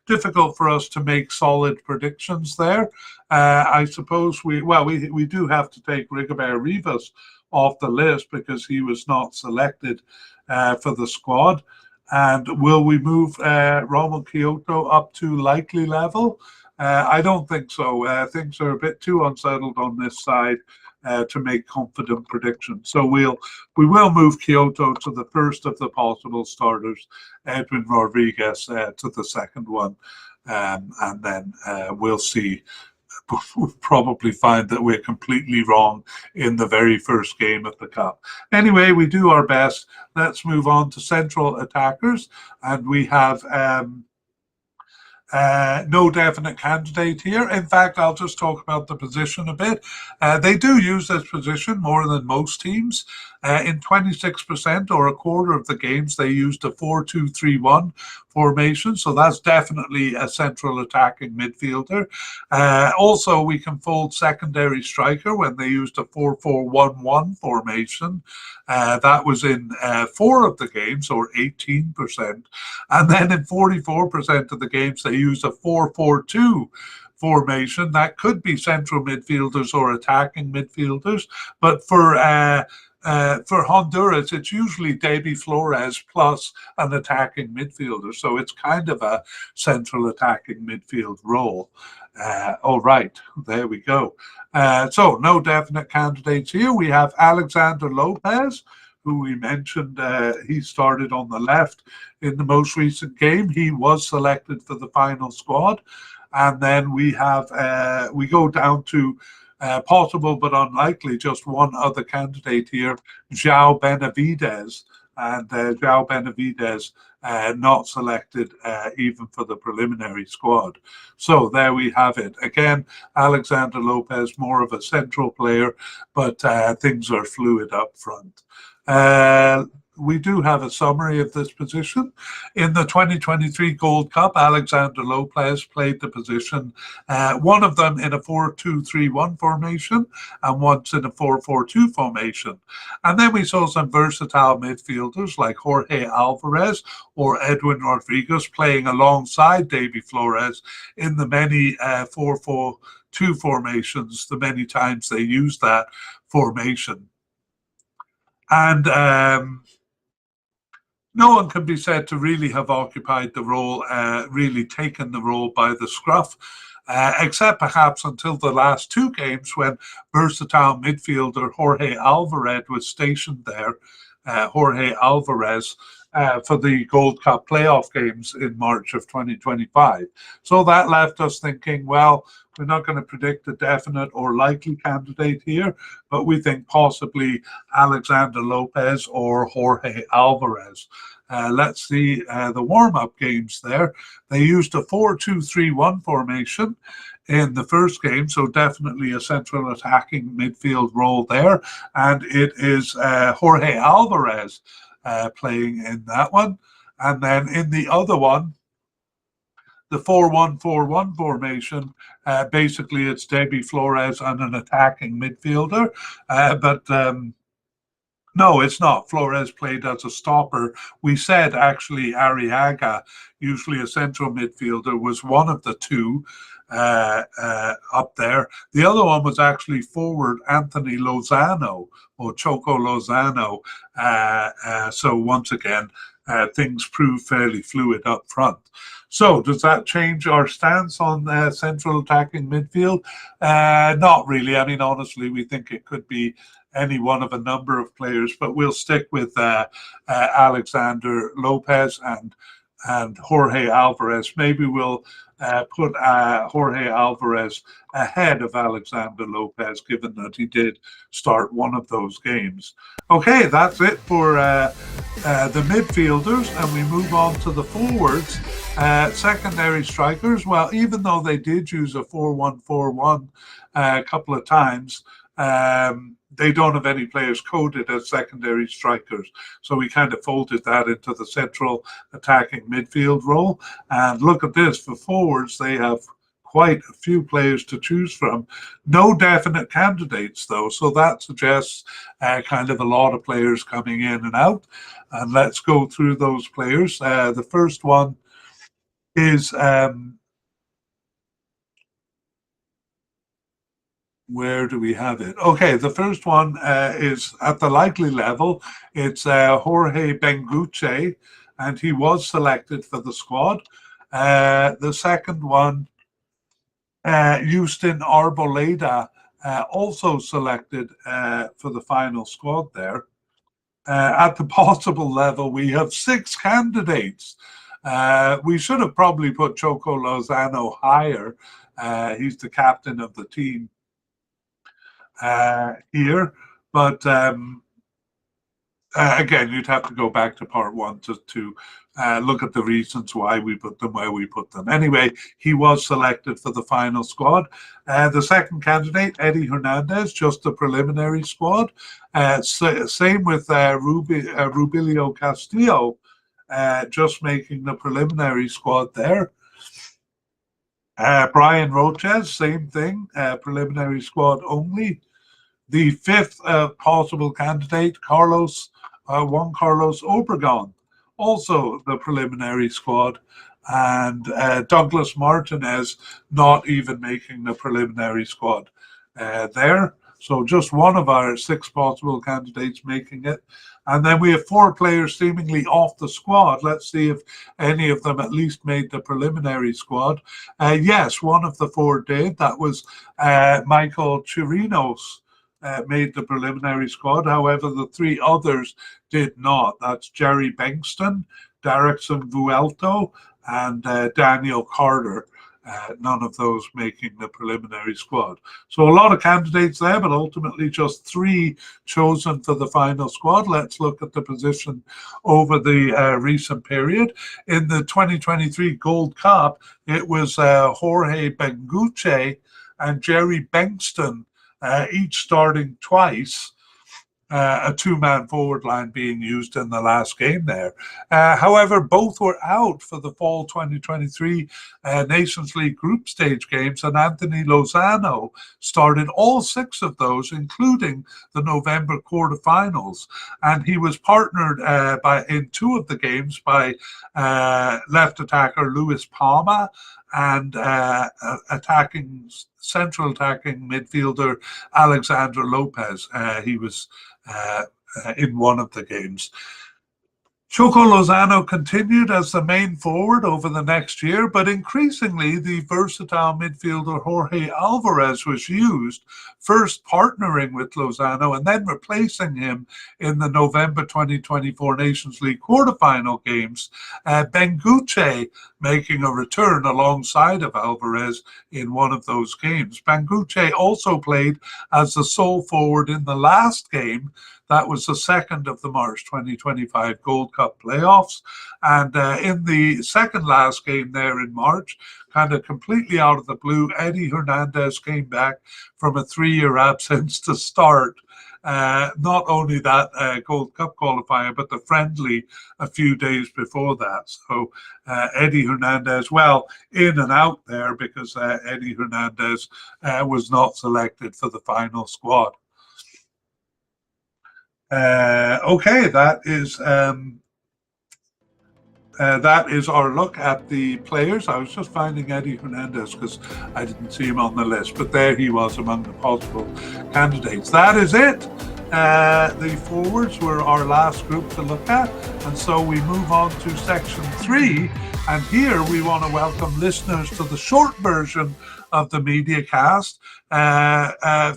difficult for us to make solid predictions there. I suppose we do have to take Rigobert Rivas off the list because he was not selected for the squad. And will we move Rommel Kyoto up to likely level? I don't think so. Things are a bit too unsettled on this side to make confident predictions. So we will move Kyoto to the first of the possible starters, Edwin Rodriguez to the second one, and then we'll see. We'll probably find that we're completely wrong in the very first game of the Cup. Anyway, we do our best. Let's move on to central attackers. And we have no definite candidate here. In fact, I'll just talk about the position a bit. They do use this position more than most teams. In 26% or a quarter of the games, they used a 4-2-3-1 formation. So that's definitely a central attacking midfielder. Also, we can fold secondary striker when they used a 4-4-1-1 formation. That was in 4 of the games, or 18%. And then in 44% of the games, they used a 4-4-2 formation. That could be central midfielders or attacking midfielders. But for Honduras, it's usually Davy Flores plus an attacking midfielder. So it's kind of a central attacking midfield role. All right, there we go. So no definite candidates here. We have Alexander Lopez, who we mentioned. He started on the left in the most recent game. He was selected for the final squad. And then we go down to possible but unlikely, just one other candidate here, João Benavides. And João Benavides not selected even for the preliminary squad. So there we have it. Again, Alexander Lopez, more of a central player, but things are fluid up front. We do have a summary of this position. In the 2023 Gold Cup, Alexander Lopez played the position, one of them in a 4-2-3-1 formation and once in a 4-4-2 formation. And then we saw some versatile midfielders like Jorge Alvarez or Edwin Rodriguez playing alongside Davy Flores in the many 4-4-2 formations, the many times they used that formation. And no one can be said to really have occupied the role, really taken the role by the scruff, except perhaps until the last two games when versatile midfielder Jorge Alvarez was stationed there, Jorge Alvarez, for the Gold Cup playoff games in March of 2025. So that left us thinking, well, we're not going to predict a definite or likely candidate here, but we think possibly Alexander Lopez or Jorge Alvarez. Let's see the warm-up games there. They used a 4-2-3-1 formation in the first game, so definitely a central attacking midfield role there. And it is Jorge Alvarez playing in that one. And then in the other one, the 4-1-4-1 formation, basically it's Davy Flores and an attacking midfielder. No, it's not. Flores played as a stopper. We said actually Arriaga, usually a central midfielder, was one of the two up there. The other one was actually forward Anthony Lozano or Choco Lozano. So once again, things prove fairly fluid up front. So does that change our stance on central attacking midfield? Not really. I mean, honestly, we think it could be any one of a number of players, but we'll stick with Alexander Lopez and Jorge Alvarez. Maybe we'll put Jorge Alvarez ahead of Alexander Lopez, given that he did start one of those games. Okay, that's it for the midfielders, and we move on to the forwards. Secondary strikers, well, even though they did use a 4-1-4-1 a couple of times, they don't have any players coded as secondary strikers. So we kind of folded that into the central attacking midfield role. And look at this, for forwards, they have quite a few players to choose from. No definite candidates, though. So that suggests kind of a lot of players coming in and out. And let's go through those players. The first one is... where do we have it? Okay, the first one is at the likely level. It's Jorge Benguche, and he was selected for the squad. The second one, Houston Arboleda, also selected for the final squad there. At the possible level, we have 6 candidates. We should have probably put Choco Lozano higher. He's the captain of the team here, but again, you'd have to go back to part 1 to look at the reasons why we put them where we put them. Anyway, he was selected for the final squad. The second candidate, Eddie Hernandez, just the preliminary squad. Same with Rubilio Castillo, just making the preliminary squad there. Brian Roches, same thing, preliminary squad only. The fifth possible candidate, Juan Carlos Obregon, also the preliminary squad. and Douglas Martinez not even making the preliminary squad there. So just one of our 6 possible candidates making it. And then we have 4 players seemingly off the squad. Let's see if any of them at least made the preliminary squad. Yes, one of the 4 did. That was Michael Chirinos. Made the preliminary squad. However, the 3 others did not. That's Jerry Bengtsson, Derrickson Vuelto, and Daniel Carter. None of those making the preliminary squad. So a lot of candidates there, but ultimately just 3 chosen for the final squad. Let's look at the position over the recent period. In the 2023 Gold Cup, it was Jorge Benguche and Jerry Bengtsson each starting twice. A 2-man forward line being used in the last game there. However, both were out for the fall 2023 Nations League group stage games, and Anthony Lozano started all 6 of those, including the November quarterfinals. And he was partnered in 2 of the games by left attacker Luis Palma and central attacking midfielder Alexandre Lopez. He was in one of the games. Choco Lozano continued as the main forward over the next year, but increasingly the versatile midfielder Jorge Alvarez was used, first partnering with Lozano and then replacing him in the November 2024 Nations League quarterfinal games, Benguche making a return alongside of Alvarez in one of those games. Benguche also played as the sole forward in the last game. That was the 2nd of the March 2025 Gold Cup playoffs. And in the second last game there in March, kind of completely out of the blue, Eddie Hernandez came back from a 3-year absence to start not only that Gold Cup qualifier, but the friendly a few days before that. So Eddie Hernandez, well, in and out there because Eddie Hernandez was not selected for the final squad. Okay, that is our look at the players. I was just finding Eddie Hernandez because I didn't see him on the list, but there he was among the possible candidates. That is it. The forwards were our last group to look at, and so we move on to section 3. And here we want to welcome listeners to the short version of the mediacast.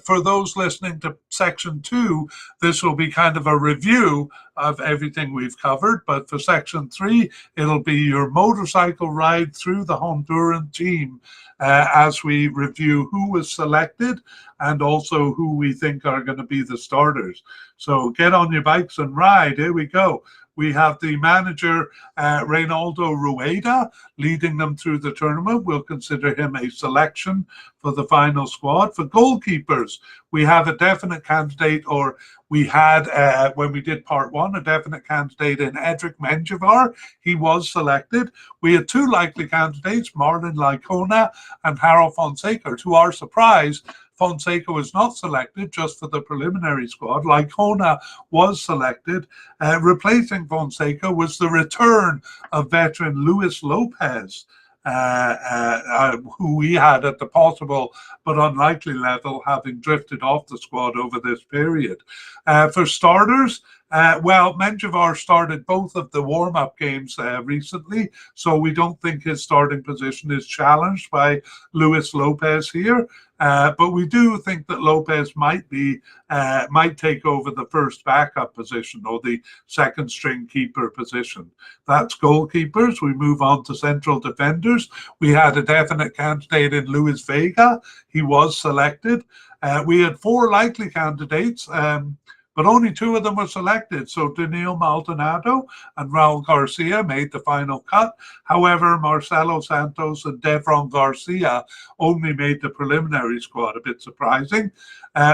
For those listening to section 2, this will be kind of a review of everything we've covered. But for section 3, it'll be your motorcycle ride through the Honduran team as we review who was selected and also who we think are going to be the starters. So get on your bikes and ride. Here we go. We have the manager, Reynaldo Rueda, leading them through the tournament. We'll consider him a selection for the final squad. For goalkeepers, we have a definite candidate, or we had, when we did part 1, a definite candidate in Edric Menjivar. He was selected. We had 2 likely candidates, Marlon Licona and Harold Fonseca. To our surprise, Fonseca was not selected just for the preliminary squad. Licona was selected. Replacing Fonseca was the return of veteran Luis Lopez, who we had at the possible but unlikely level, having drifted off the squad over this period. For starters, well, Menjivar started both of the warm-up games recently, so we don't think his starting position is challenged by Luis Lopez here. But we do think that Lopez might take over the first backup position or the second string keeper position. That's goalkeepers. We move on to central defenders. We had a definite candidate in Luis Vega. He was selected. We had 4 likely candidates, but only 2 of them were selected. So Daniel Maldonado and Raul Garcia made the final cut. However, Marcelo Santos and Devron Garcia only made the preliminary squad, a bit surprising.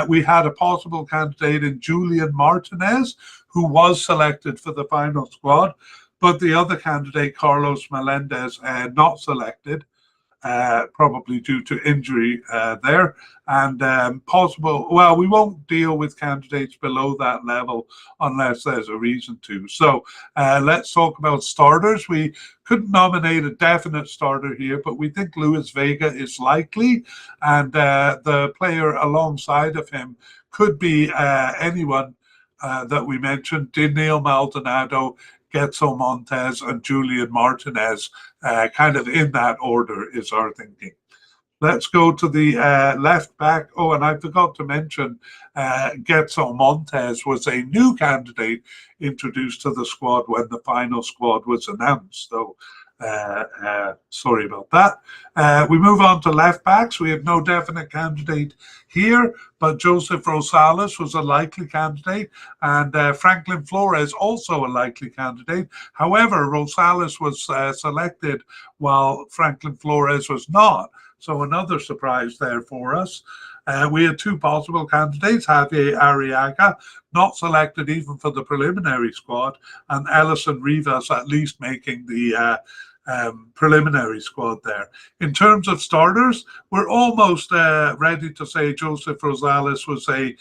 We had a possible candidate in Julian Martinez, who was selected for the final squad, but the other candidate, Carlos Melendez, not selected. probably due to injury there. And possible, well, we won't deal with candidates below that level unless there's a reason to. So let's talk about starters. We couldn't nominate a definite starter here, but we think Luis Vega is likely, and the player alongside of him could be anyone that we mentioned: Daniel Maldonado, Getzo Montes, and Julian Martinez. Kind of in that order is our thinking. Let's go to the left back. Oh, and I forgot to mention, Getzo Montes was a new candidate introduced to the squad when the final squad was announced. So sorry about that. We move on to left backs. We have no definite candidate here, but Joseph Rosales was a likely candidate, and Franklin Flores also a likely candidate. However, Rosales was selected while Franklin Flores was not. So another surprise there for us. We had two possible candidates: Javier Arriaga, not selected even for the preliminary squad, and Ellison Rivas at least making the preliminary squad there. In terms of starters, we're almost ready to say Joseph Rosales was a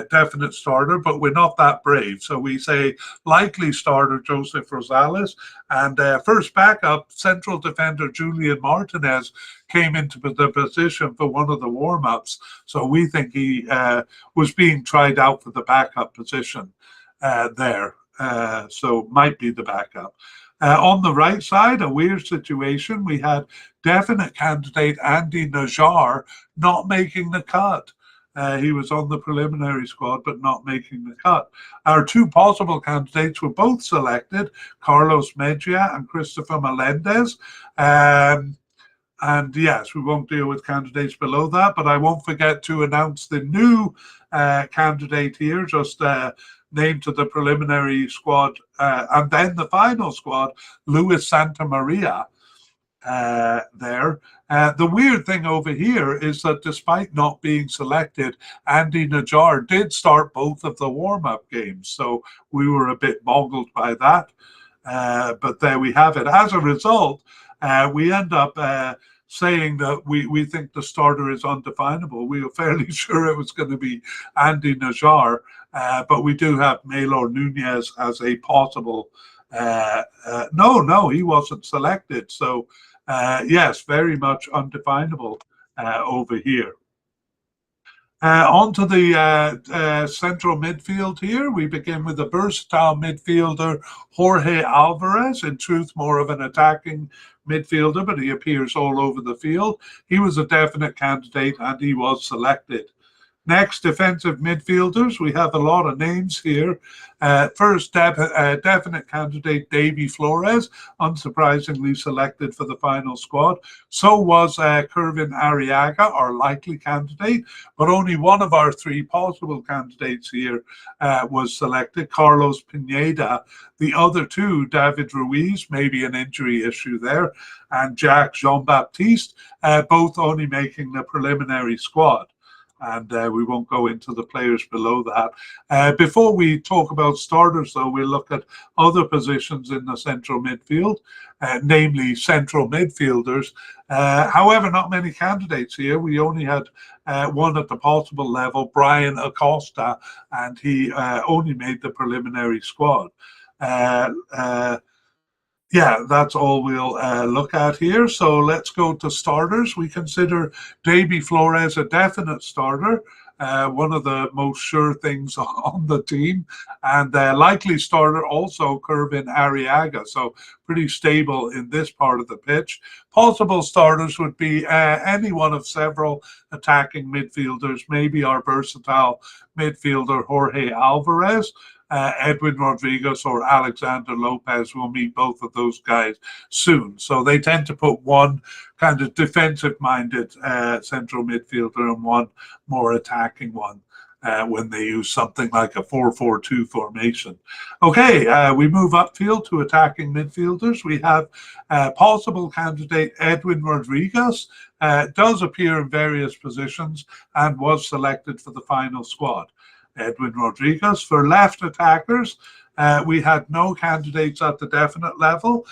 definite starter, but we're not that brave. So we say likely starter Joseph Rosales, and first backup central defender Julian Martinez came into the position for one of the warm-ups. So we think he was being tried out for the backup position there. So might be the backup. On the right side, a weird situation. We had definite candidate Andy Najjar not making the cut. He was on the preliminary squad, but not making the cut. Our two possible candidates were both selected: Carlos Mejia and Christopher Melendez. And yes, we won't deal with candidates below that, but I won't forget to announce the new candidate here, just named to the preliminary squad, and then the final squad, Luis Santamaria. There. The weird thing over here is that despite not being selected, Andy Najjar did start both of the warm-up games. So we were a bit boggled by that. But there we have it. As a result, we end up saying that we think the starter is undefinable. We were fairly sure it was going to be Andy Najjar, but we do have Maylor Nunez as a possible. No, he wasn't selected. So yes, very much undefinable over here. On to the central midfield here. We begin with a versatile midfielder, Jorge Alvarez, in truth more of an attacking midfielder, but he appears all over the field. He was a definite candidate and he was selected. Next, defensive midfielders. We have a lot of names here. First, definite candidate Davy Flores, unsurprisingly selected for the final squad. So was Kervin Arriaga, our likely candidate, but only one of our three possible candidates here was selected, Carlos Pineda. The other two, David Ruiz, maybe an injury issue there, and Jacques Jean-Baptiste, both only making the preliminary squad. And we won't go into the players below that. Before we talk about starters, though, we'll look at other positions in the central midfield, namely central midfielders. However, not many candidates here. We only had one at the possible level, Brian Acosta, and he only made the preliminary squad. Yeah, that's all we'll look at here. So let's go to starters. We consider Davy Flores a definite starter, one of the most sure things on the team, and likely starter also Kervin Arriaga, so pretty stable in this part of the pitch. Possible starters would be any one of several attacking midfielders, maybe our versatile midfielder Jorge Alvarez, Edwin Rodriguez or Alexander Lopez. Will meet both of those guys soon. So they tend to put one kind of defensive-minded central midfielder and one more attacking one when they use something like a 4-4-2 formation. Okay, we move upfield to attacking midfielders. We have possible candidate Edwin Rodriguez, does appear in various positions and was selected for the final squad. Edwin Rodriguez. For left attackers, We had no candidates at the definite level.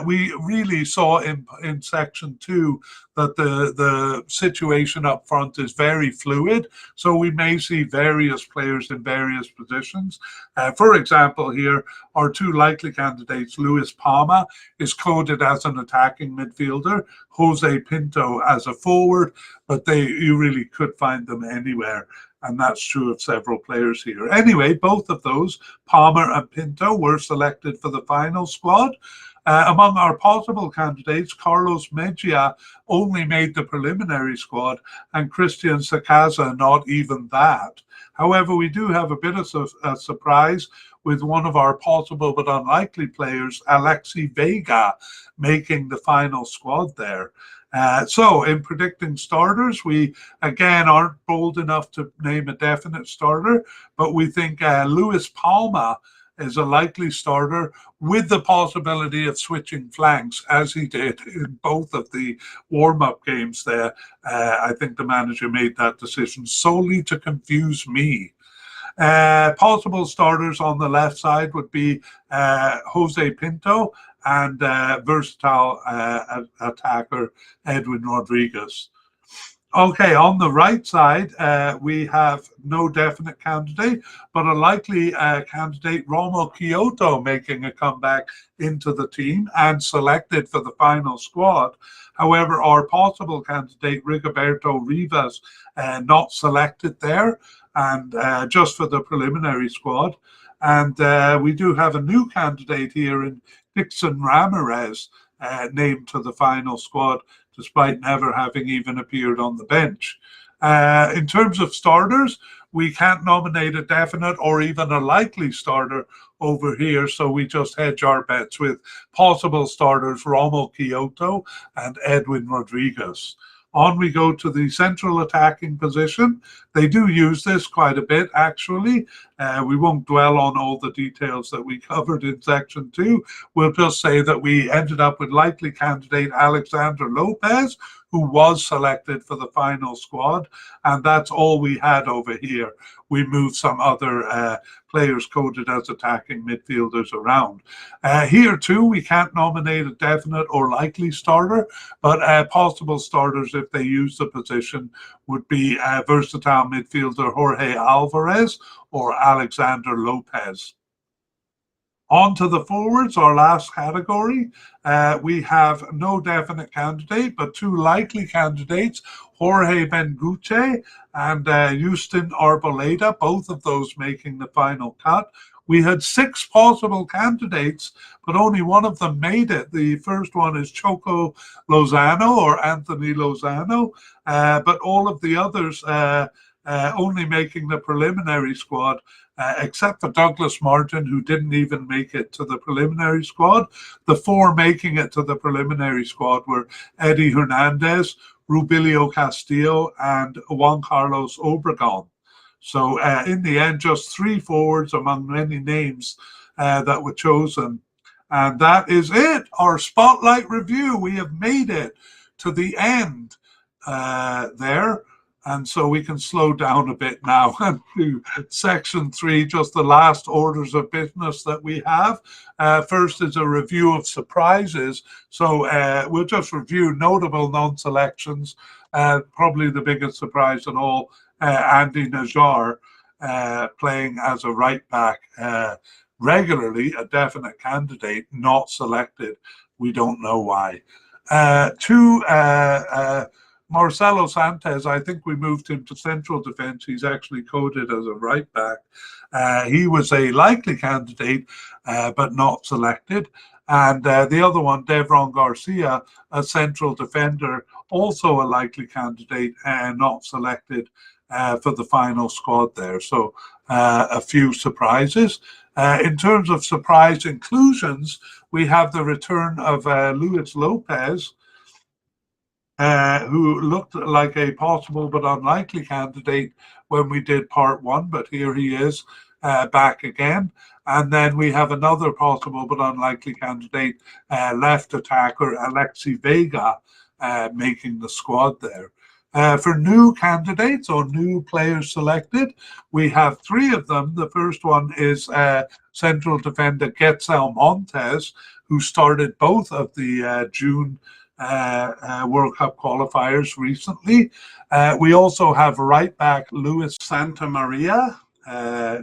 We really saw in section 2 that the situation up front is very fluid, so we may see various players in various positions. For example, here, our 2 likely candidates, Luis Palma, is coded as an attacking midfielder, Jose Pinto as a forward, but you really could find them anywhere. And that's true of several players here. Anyway, both of those, Palmer and Pinto, were selected for the final squad. Among our possible candidates, Carlos Mejia only made the preliminary squad, and Christian Sakaza not even that. However, we do have a bit of a surprise with one of our possible but unlikely players, Alexi Vega, making the final squad there. So in predicting starters, we again aren't bold enough to name a definite starter, but we think Luis Palma is a likely starter with the possibility of switching flanks, as he did in both of the warm-up games there. I think the manager made that decision solely to confuse me. Possible starters on the left side would be Jose Pinto and versatile attacker Edwin Rodriguez. Okay, on the right side, we have no definite candidate, but a likely candidate, Romo Kyoto, making a comeback into the team and selected for the final squad. However, our possible candidate, Rigoberto Rivas, not selected there, and just for the preliminary squad. And we do have a new candidate here in Dixon Ramirez, named to the final squad, despite never having even appeared on the bench. In terms of starters, we can't nominate a definite or even a likely starter over here, so we just hedge our bets with possible starters Romo Kyoto and Edwin Rodriguez. On we go to the central attacking position. They do use this quite a bit, actually. We won't dwell on all the details that we covered in section 2. We'll just say that we ended up with likely candidate Alexander Lopez, who was selected for the final squad, and that's all we had over here. We moved some other players coded as attacking midfielders around. Here too, we can't nominate a definite or likely starter, but possible starters, if they use the position, would be versatile midfielder Jorge Alvarez or Alexander Lopez. On to the forwards, our last category. We have no definite candidate, but 2 likely candidates, Jorge Benguche and Houston Arboleda, both of those making the final cut. We had 6 possible candidates, but only one of them made it. The first one is Choco Lozano or Anthony Lozano, but all of the others only making the preliminary squad, except for Douglas Martin, who didn't even make it to the preliminary squad. The 4 making it to the preliminary squad were Eddie Hernandez, Rubilio Castillo, and Juan Carlos Obregon. So in the end, just 3 forwards among many names that were chosen. And that is it, our Spotlight Review. We have made it to the end there. And so we can slow down a bit now and do section 3, just the last orders of business that we have. First is a review of surprises. So we'll just review notable non-selections. Probably the biggest surprise at all, Andy Najjar playing as a right back regularly, a definite candidate, not selected. We don't know why. 2, Marcelo Sanchez, I think we moved him to central defense. He's actually coded as a right back. He was a likely candidate, but not selected. And the other one, Devron Garcia, a central defender, also a likely candidate, not selected for the final squad there. So a few surprises. In terms of surprise inclusions, we have the return of Luis Lopez, who looked like a possible but unlikely candidate when we did part 1, but here he is back again. And then we have another possible but unlikely candidate, left attacker Alexi Vega, making the squad there. For new candidates or new players selected, we have three of them. The first one is central defender Getzel Montes, who started both of the June World Cup qualifiers recently. We also have right back Luis Santa Maria,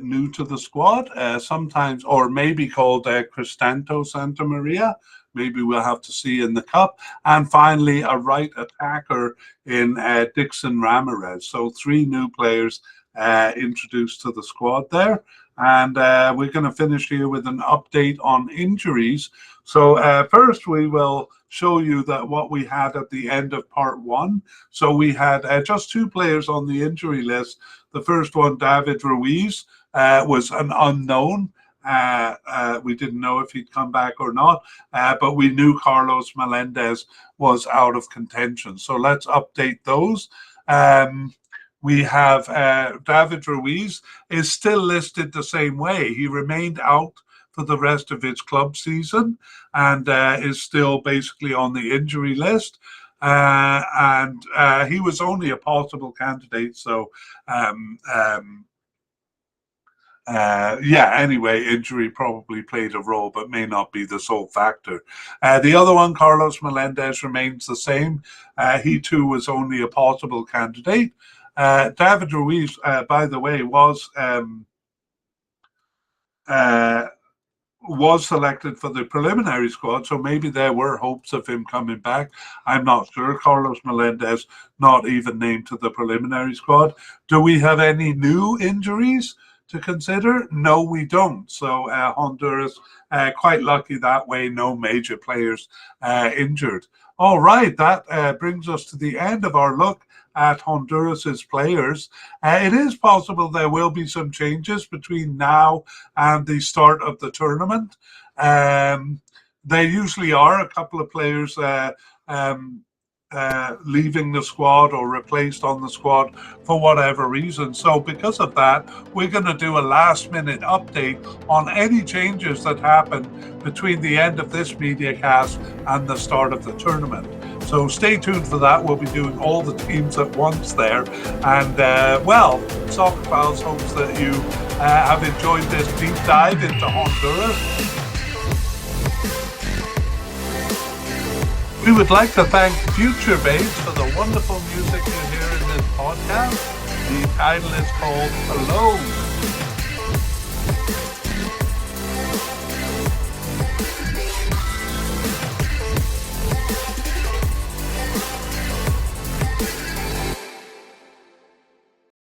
new to the squad, sometimes, or maybe called Cristanto Santa Maria. Maybe we'll have to see in the cup. And finally, a right attacker in Dixon Ramirez. So three new players introduced to the squad there. And we're going to finish here with an update on injuries. So first, we will show you that what we had at the end of part one. So we had just two players on the injury list. The first one, David Ruiz, was an unknown. We didn't know if he'd come back or not, but we knew Carlos Melendez was out of contention. So let's update those. We have David Ruiz is still listed the same way. He remained out for the rest of his club season and is still basically on the injury list. And he was only a possible candidate. So anyway, injury probably played a role, but may not be the sole factor. The other one, Carlos Melendez, remains the same. He too was only a possible candidate. David Ruiz, by the way, was selected for the preliminary squad, so maybe there were hopes of him coming back. I'm not sure. Carlos Melendez not even named to the preliminary squad. Do we have any new injuries to consider? No, we don't. So Honduras, quite lucky that way. No major players injured. All right, that brings us to the end of our look at Honduras's players. It is possible there will be some changes between now and the start of the tournament. There usually are a couple of players leaving the squad or replaced on the squad for whatever reason. So because of that, we're going to do a last minute update on any changes that happen between the end of this mediacast and the start of the tournament. So stay tuned for that. We'll be doing all the teams at once there. And Soccer Pals hopes that you have enjoyed this deep dive into Honduras. We would like to thank Future Bass for the wonderful music you hear in this podcast. The title is called Alone.